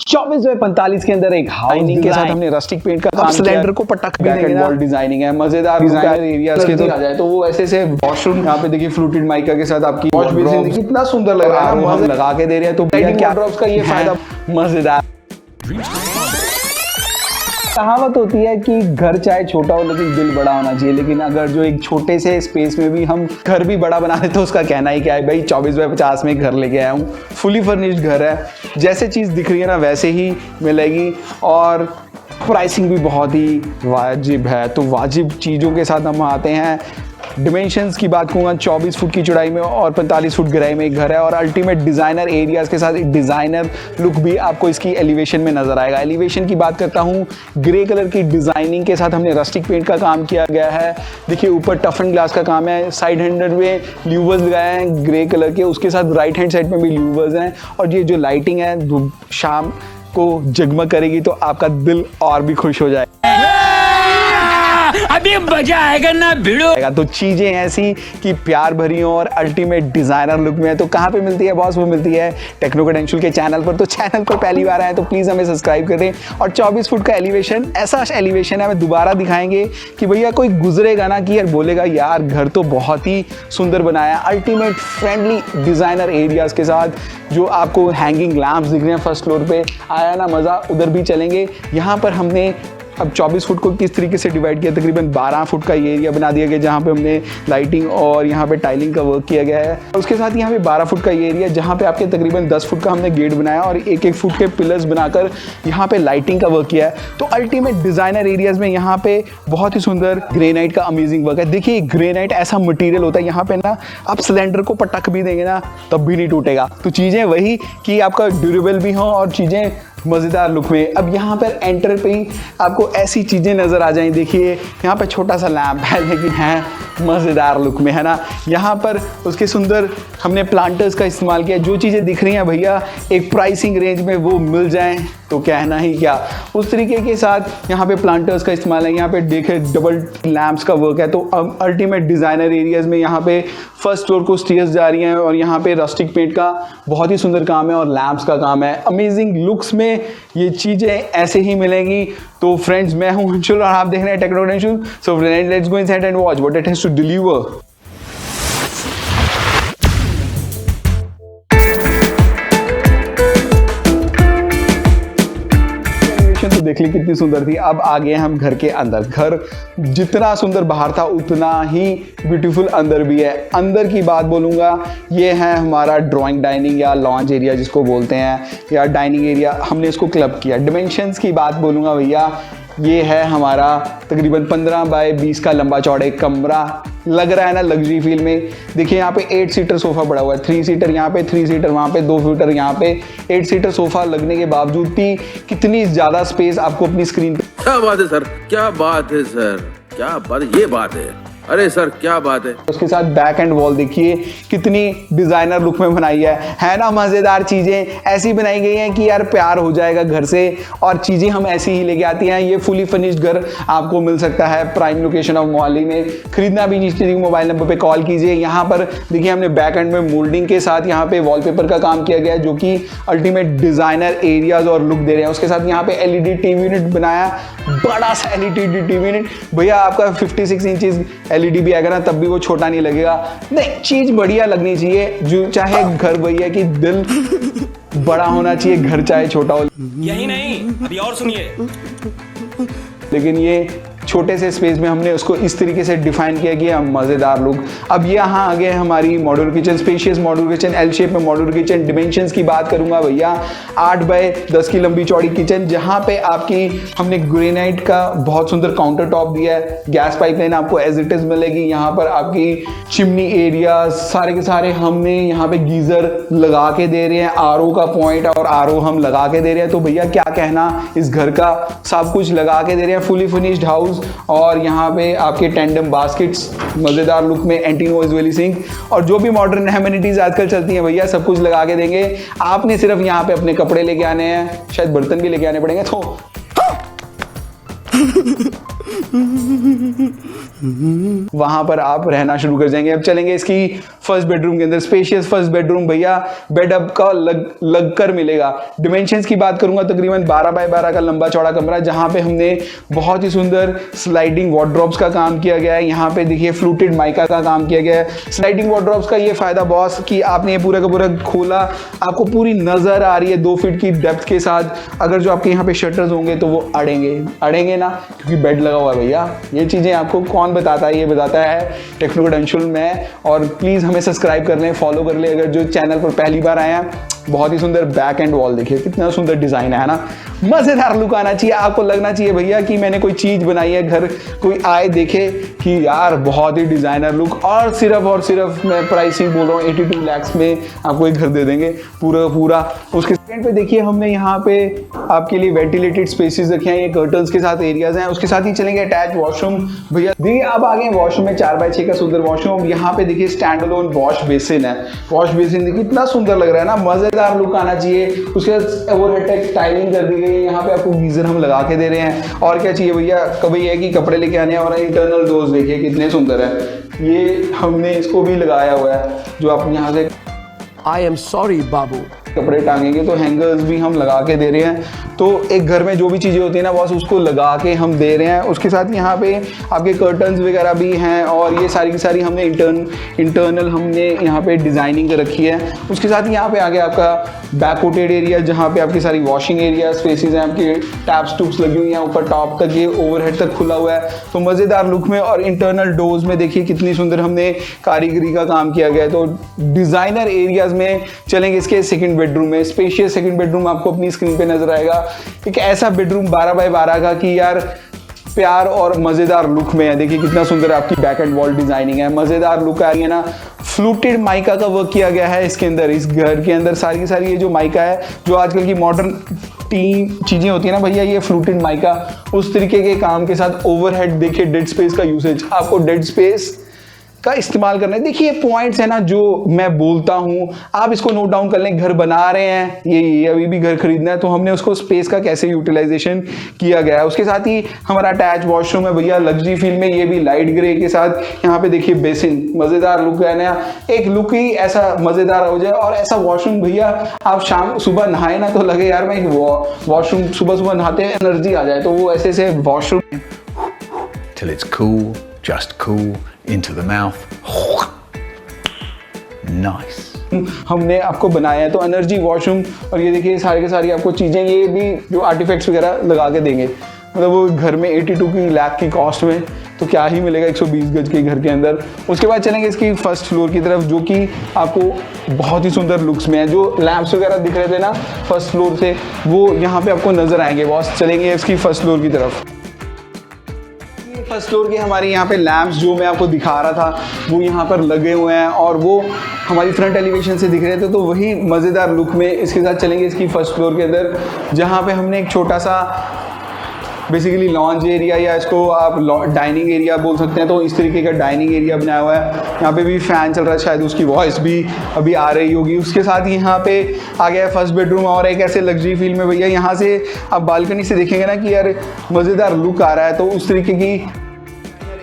24 bye 45 के अंदर एक हाउसिंग के साथ हमने रस्टिक पेंट का काम सिलेंडर को पटक भी देंगे ना। डिजाइनिंग है, मजेदार डिजाइनर एरियाज के तो आ जाए तो वो ऐसे वॉशरूम यहाँ पे देखिए फ्लूटेड माइका के साथ आपकी वॉश बेसिन कितना सुंदर लग रहा है, हम लगा के दे रहे हैं तो क्या ड्रॉप्स का ये फायदा मजेदार। कहावत होती है कि घर चाहे छोटा हो लेकिन दिल बड़ा होना चाहिए, लेकिन अगर जो एक छोटे से स्पेस में भी हम घर भी बड़ा बना रहे तो उसका कहना ही क्या है भाई। 24 बाय 50 में घर लेके आया हूँ, फुली फर्निश्ड घर है, जैसे चीज़ दिख रही है ना वैसे ही मिलेगी और प्राइसिंग भी बहुत ही वाजिब है। तो वाजिब चीज़ों के साथ हम आते हैं। डिमेंशंस की बात करूँगा, 24 फुट की चौड़ाई में और 45 फुट गहराई में एक घर है और अल्टीमेट डिज़ाइनर एरियाज़ के साथ एक डिज़ाइनर लुक भी आपको इसकी एलिवेशन में नज़र आएगा। एलिवेशन की बात करता हूँ, ग्रे कलर की डिज़ाइनिंग के साथ हमने रस्टिक पेंट का काम किया गया है। देखिए ऊपर टफ एंड ग्लास का काम है, साइड हैंडल में ल्यूवर्स लगाए हैं ग्रे कलर के, उसके साथ राइट हैंड साइड में भी ल्यूवर्स हैं और ये जो लाइटिंग है शाम को जगमग करेगी तो आपका दिल और भी खुश हो जाएगा। अभी मजा आएगा ना भिड़ो। तो चीजें ऐसी कि प्यार भरी हो और अल्टीमेट डिजाइनर लुक में है तो कहाँ पे मिलती है बॉस? वो मिलती है टेक्नो क्रेडेंशियल के चैनल पर। तो चैनल पर पहली बार आए तो प्लीज हमें सब्सक्राइब करें। और 24 फुट का एलिवेशन, ऐसा एलिवेशन है, हमें दोबारा दिखाएंगे कि भैया कोई गुजरेगा ना कि यार बोलेगा यार घर तो बहुत ही सुंदर बनाया। अल्टीमेट फ्रेंडली डिजाइनर एरियाज के साथ जो आपको हैंगिंग लैंप्स दिख रहे हैं फर्स्ट फ्लोर पे, आया ना मजा? उधर भी चलेंगे। यहाँ पर हमने अब 24 फुट को किस तरीके से डिवाइड किया, तकरीबन 12 फुट का ये एरिया बना दिया गया जहाँ पे हमने लाइटिंग और यहाँ पे टाइलिंग का वर्क किया गया है। उसके साथ यहाँ पे 12 फुट का ये एरिया जहाँ पे आपके तकरीबन 10 फुट का हमने गेट बनाया और एक फुट के पिलर्स बनाकर यहाँ पे लाइटिंग का वर्क किया है। तो अल्टीमेट डिजाइनर एरियाज में यहाँ पे बहुत ही सुंदर ग्रेनाइट का अमेजिंग वर्क है। देखिए ग्रेनाइट ऐसा मटीरियल होता है, यहाँ पे ना आप सिलेंडर को पटक भी देंगे ना तब भी नहीं टूटेगा। तो चीज़ें वही कि आपका ड्यूरेबल भी हो और चीज़ें मज़ेदार लुक में। अब यहाँ पर एंटर पे ही आपको ऐसी चीज़ें नज़र आ जाएं। देखिए यहाँ पे छोटा सा लैम्प है लेकिन है मज़ेदार लुक में, है ना। यहाँ पर उसके सुंदर हमने प्लांटर्स का इस्तेमाल किया। जो चीज़ें दिख रही हैं भैया एक प्राइसिंग रेंज में वो मिल जाएं तो कहना ही क्या। उस तरीके के साथ यहाँ पे प्लांटर्स का इस्तेमाल है। यहाँ पे देखे डबल लैंप्स का वर्क है। तो अल्टीमेट डिज़ाइनर एरियाज़ में यहाँ पे फर्स्ट फ्लोर को स्टेयर्स जा रही हैं और यहाँ पे रस्टिक पेंट का बहुत ही सुंदर काम है और लैंप्स का काम है। अमेजिंग लुक्स में ये चीज़ें ऐसे ही मिलेंगी। तो फ्रेंड्स मैं हूँ अंशुल और आप देख रहे हैं techno credential. So let's go inside and watch what it has to deliver. तो देख ली कितनी सुंदर थी। अब आ गए हम घर के अंदर। घर जितना सुंदर बाहर था उतना ही ब्यूटीफुल अंदर भी है। अंदर की बात बोलूँगा, ये है हमारा ड्राइंग डाइनिंग या लॉन्च एरिया जिसको बोलते हैं, या डाइनिंग एरिया हमने इसको क्लब किया। डिमेंशंस की बात बोलूँगा भैया, ये है हमारा तकरीबन 15 बाय 20 का लंबा चौड़ा एक कमरा। लग रहा है ना लग्जरी फील में। देखिए यहाँ पे 8 सीटर सोफा पड़ा हुआ है, 3 सीटर यहाँ पे, 3 सीटर वहाँ पे, 2 सीटर यहाँ पे। 8 सीटर सोफा लगने के बावजूद भी कितनी ज़्यादा स्पेस आपको अपनी स्क्रीन पे। क्या बात है सर, क्या बात है सर, क्या बात है, ये बात है, अरे सर क्या बात है। उसके साथ बैक एंड वॉल देखिए कितनी डिजाइनर लुक में बनाई है ना। मजेदार चीजें ऐसी बनाई गई हैं कि यार प्यार हो जाएगा घर से और चीजें हम ऐसी ही लेके आती हैं। ये फुली फर्निश्ड घर आपको मिल सकता है प्राइम लोकेशन ऑफ मोहाली में। खरीदना भी नीचे मोबाइल नंबर पे कॉल कीजिए। यहाँ पर देखिए हमने बैक एंड में मोल्डिंग के साथ यहाँ पे वॉलपेपर का काम किया गया है जो कि अल्टीमेट डिजाइनर एरियाज और लुक दे रहे हैं। उसके साथ यहाँ पे LED टीवी यूनिट बनाया, बड़ा सा LED टीवी यूनिट। भैया आपका 56 इंचेस LED भी आएगा ना तब भी वो छोटा नहीं लगेगा। नहीं, चीज बढ़िया लगनी चाहिए। जो चाहे घर भैया कि दिल बड़ा होना चाहिए, घर चाहे छोटा हो। यही नहीं, अभी और सुनिए। लेकिन ये छोटे से स्पेस में हमने उसको इस तरीके से डिफाइन किया कि मज़ेदार लुक। अब ये यहाँ आ गए हमारी modular kitchen, spacious modular kitchen, L shape में मॉड्यूलर किचन। डिमेंशंस की बात करूँगा भैया, 8 बाय 10 की लंबी चौड़ी किचन जहाँ पे आपकी हमने ग्रेनाइट का बहुत सुंदर काउंटर टॉप दिया है। गैस पाइपलाइन आपको एज इट इज़ मिलेगी। यहाँ पर आपकी चिमनी एरिया सारे के सारे हमने यहाँ पे गीज़र लगा के दे रहे हैं। RO का पॉइंट और RO हम लगा के दे रहे हैं। तो भैया क्या कहना इस घर का, सब कुछ लगा के दे रहे हैं। फुली फिनिश्ड हाउस और यहाँ पे आपके टेंडम बास्केट्स मजेदार लुक में, एंटी नॉइज वाली सिंक और जो भी मॉडर्न एमिनिटीज आजकल चलती हैं भैया सब कुछ लगा के देंगे। आपने सिर्फ यहाँ पे अपने कपड़े लेके आने हैं, शायद बर्तन भी लेके आने पड़ेंगे। तो वहां पर आप रहना शुरू कर जाएंगे। अब चलेंगे इसकी फर्स्ट बेडरूम के अंदर स्पेशियस फर्स्ट बेडरूम भैया, बेड अप का लग कर मिलेगा। डिमेंशंस की बात करूंगा, तकरीबन 12 बाय 12 का लंबा चौड़ा कमरा, जहां पे हमने बहुत ही सुंदर स्लाइडिंग वार्डरोब्स का काम किया गया है। यहाँ पे देखिए फ्लूटेड माइका का काम किया गया है। स्लाइडिंग वार्डरोब्स का ये फायदा बॉस कि आपने ये पूरा का पूरा खोला, आपको पूरी नजर आ रही है 2 फीट की डेप्थ के साथ। अगर जो आपके यहाँ पे शटर्स होंगे तो वो अड़ेंगे ना, क्योंकि बेड लगा हुआ है भैया। ये चीजें आपको कौन बताता है? ये बताता है टेक्नो क्रेडेंशियल में। और प्लीज हमें सब्सक्राइब कर लें, फॉलो कर लें अगर जो चैनल पर पहली बार आए हैं। बहुत ही सुंदर बैक एंड वॉल, देखिए कितना सुंदर डिजाइन है ना। मजेदार लुक आना चाहिए, आपको लगना चाहिए भैया कि मैंने कोई चीज बनाई है, घर कोई आए देखे कि यार बहुत ही डिजाइनर लुक। और सिर्फ मैं प्राइसिंग बोल रहा हूँ 82 लाख में आपको एक घर दे देंगे पूरा। उसके सेकंड पे देखिए हमने यहाँ पे आपके लिए वेंटिलेटेड स्पेसेस रखे हैं, ये कर्टन्स के साथ एरियाज हैं। उसके साथ ही चलेंगे अटैच वॉशरूम भैया। देखिए अब आगे वॉशरूम में 4x6 का सुंदर वॉशरूम। यहाँ पे देखिए स्टैंड अलोन वॉश बेसिन है। वॉश बेसिन देखिए कितना सुंदर लग रहा है ना, मजेदार लुक आना चाहिए। उसके बाद ओवरहेड टाइलिंग कर दी गई है। यहाँ पे आपको गीजर हम लगा के दे रहे हैं। और क्या चाहिए भैया, कभी है कि कपड़े लेके आने, और इंटरनल डोर्स देखिए कितने सुंदर है। ये हमने इसको भी लगाया हुआ है, जो आप यहाँ से I am sorry, बाबू। कपड़े टांगेंगे तो हैंगर्स भी हम लगा के दे रहे हैं। तो एक घर में जो भी चीज़ें होती है ना बॉस, उसको लगा के हम दे रहे हैं। उसके साथ यहाँ पे आपके कर्टन्स वगैरह भी हैं, और ये सारी की सारी हमने इंटरनल हमने यहाँ पे डिज़ाइनिंग रखी है। उसके साथ यहाँ पे आगे आपका बैक कोटेड एरिया, जहाँ पे आपकी सारी वॉशिंग एरिया स्पेसेस हैं, आपके टैप्स टूप्स लगी हुई हैं ऊपर टॉप तक, ये ओवरहेड तक खुला हुआ है। तो मज़ेदार लुक में। और इंटरनल डोर्स में देखिए कितनी सुंदर हमने कारीगरी का काम किया गया है। तो डिज़ाइनर एरियाज में चलेंगे। इसके सेकंड बेडरूम में स्पेशियस सेकंड बेडरूम आपको अपनी स्क्रीन पे नजर आएगा। एक ऐसा बेडरूम 12 बाय 12 का कि यार प्यार और मजेदार लुक में है। देखिए कितना सुंदर आपकी बैक एंड वॉल डिजाइनिंग है, मजेदार लुक आ रही है ना। फ्लूटेड माइका का वर्क किया गया है इसके अंदर। इस घर के अंदर सारी की सारी ये जो माइका है, जो आजकल की मॉडर्न चीजें होती है ना भैया, ये फ्लूटेड माइका उस तरीके के काम के साथ। ओवरहेड देखिए, डेड स्पेस का यूसेज, आपको डेड स्पेस का इस्तेमाल करना है। देखिए पॉइंट्स है ना जो मैं बोलता हूँ, आप इसको नोट डाउन कर लें। घर बना रहे हैं, ये अभी भी घर खरीदना है, तो हमने उसको स्पेस का कैसे यूटिलाइजेशन किया गया है। उसके साथ ही हमारा अटैच वॉशरूम है भैया, लग्जरी फील में, ये भी लाइट ग्रे के साथ। यहाँ पे देखिए बेसिन, मजेदार लुक है ना, एक लुक ही ऐसा मजेदार हो जाए। और ऐसा वॉशरूम भैया, आप सुबह नहाए ना तो लगे यार मैं वॉशरूम सुबह नहाते एनर्जी आ जाए, तो वो ऐसे washroom till it's cool, just cool, into the mouth. Nice. हमने आपको बनाया है, तो एनर्जी वॉशरूम। और ये देखिए सारी की सारी आपको चीज़ें, ये भी जो आर्टिफैक्ट्स वगैरह लगा के देंगे। मतलब वो घर में 82 लाख की कॉस्ट में तो क्या ही मिलेगा 120 गज के घर के अंदर। उसके बाद चलेंगे इसकी फर्स्ट फ्लोर की तरफ, जो कि आपको बहुत ही सुंदर लुक्स में है। जो लैंप्स वगैरह दिख रहे थे ना फर्स्ट फ्लोर से, वो यहाँ पे आपको नजर आएंगे बॉस। चलेंगे इसकी फर्स्ट फ्लोर की तरफ। फर्स्ट फ्लोर के हमारे यहाँ पे लैंप्स जो मैं आपको दिखा रहा था, वो यहाँ पर लगे हुए हैं, और वो हमारी फ्रंट एलिवेशन से दिख रहे थे, तो वही मज़ेदार लुक में इसके साथ चलेंगे इसकी फर्स्ट फ्लोर के अंदर, जहाँ पे हमने एक छोटा सा बेसिकली लॉन्ज एरिया, या इसको आप डाइनिंग एरिया बोल सकते हैं। तो इस तरीके का डाइनिंग एरिया बनाया हुआ है। यहाँ पे भी फ़ैन चल रहा है, शायद उसकी वॉइस भी अभी आ रही होगी। उसके साथ यहाँ पे आ गया फर्स्ट बेडरूम, और एक ऐसे लग्जरी फील में भैया, यहाँ से आप बालकनी से देखेंगे ना कि यार मज़ेदार लुक आ रहा है। तो उस तरीके की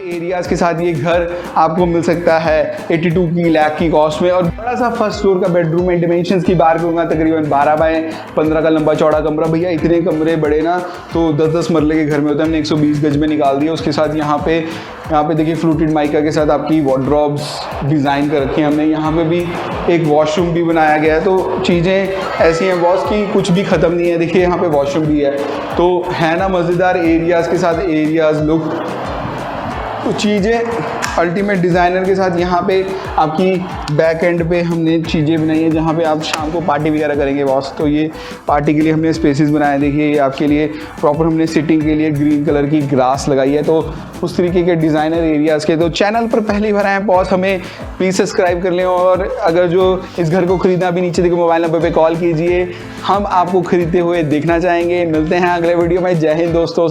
एरियाज के साथ ये घर आपको मिल सकता है 82 लाख की कॉस्ट में। और बड़ा सा फर्स्ट फ्लोर का बेडरूम है। डिमेंशंस की बात करूँगा, तकरीबन 12 बाय 15 का लंबा चौड़ा कमरा भैया। इतने कमरे बड़े ना तो 10-10 मरले के घर में होता है, हमने 120 गज में निकाल दिया। उसके साथ यहाँ पे देखिए फ्लूटेड माइका के साथ आपकी वार्डरोब्स डिज़ाइन कर रखी हैं हमने। यहाँ पे भी एक वॉशरूम भी बनाया गया है। तो चीज़ें ऐसी हैं बॉस की कुछ भी ख़त्म नहीं है। देखिए यहाँ पे वॉशरूम भी है, तो है ना मज़ेदार एरियाज़ के साथ एरियाज़ लुक। तो चीज़ें अल्टीमेट डिज़ाइनर के साथ यहाँ पे आपकी बैक एंड पे हमने चीज़ें बनाई हैं, जहाँ पे आप शाम को पार्टी वगैरह करेंगे बॉस। तो ये पार्टी के लिए हमने स्पेसेस बनाए। देखिए ये आपके लिए प्रॉपर हमने सिटिंग के लिए ग्रीन कलर की ग्रास लगाई है। तो उस तरीके के डिज़ाइनर एरियाज़ के। तो चैनल पर पहली बार आए बॉस, हमें प्लीज़ सब्सक्राइब कर लें। और अगर जो इस घर को ख़रीदना भी, नीचे देखो मोबाइल नंबर पर कॉल कीजिए, हम आपको ख़रीदते हुए देखना चाहेंगे। मिलते हैं अगले वीडियो में। जय हिंद दोस्तों।